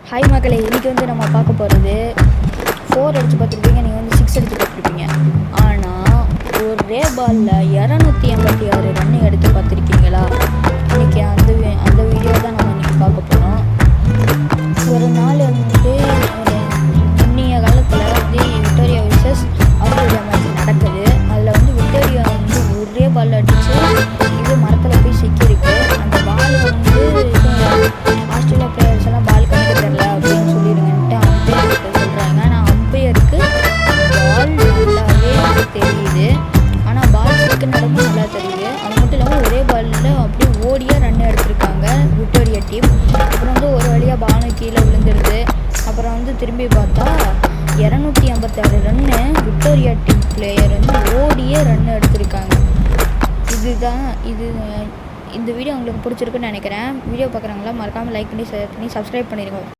Hi மக்களே, இன்றைக்கி வந்து நம்ம பார்க்க போகிறது 4 அடித்து பார்த்துருப்பீங்க, நீங்கள் வந்து 6 அடித்து பார்த்துருப்பீங்க. ஆனால் ஒரே பாலில் 286 ரன் எடுத்து பார்த்துருக்கீங்களா? இன்றைக்கி அந்த வீடியோ தான் நம்ம இன்றைக்கி பார்க்க போகிறோம். ஒரு நாள் வந்து முன்னைய காலத்தில் வந்து விக்டோரியா விசஸ் ஆஸ்திரேலியா மேட்ச் நடக்குது. அதில் வந்து விக்டோரியா வந்து ஒரே பால் அடித்து இது மரத்தில் போய் சிக்கியிருக்கு. அந்த பால் வந்து ஆஸ்திரேலியா பிளேயர்ஸ் எல்லாம் பால் கணக்கு தெரியல அப்படின்னு சொல்லிடுங்கன்ட்டு அம்பையர்கிட்ட சொல்கிறாங்க. ஆனால் அம்பையருக்கு பால் நல்லாவே தெரியுது. ஆனால் பால் சிக்கு நடக்கும் நல்லா தெரியுது. அது மட்டும் இல்லாமல் ஒரே பாலில் அப்படியே ஓடியாக ரன் எடுத்திருக்காங்க விக்டோரியா டீம். அப்புறம் வந்து ஒரு வழியாக பாலும் கீழே விழுந்துருது. அப்புறம் வந்து திரும்பி பார்த்தா 286 ரன்னு விக்டோரியா டீம் பிளேயர் வந்து ஓடியே ரன் எடுத்திருக்காங்க. இந்த வீடியோ உங்களுக்கு பிடிச்சிருக்குன்னு நினைக்கிறேன். வீடியோ பார்க்குறவங்களாம் மறக்காமல் லைக் பண்ணி ஷேர் பண்ணி சப்ஸ்கிரைப் பண்ணிடுங்க.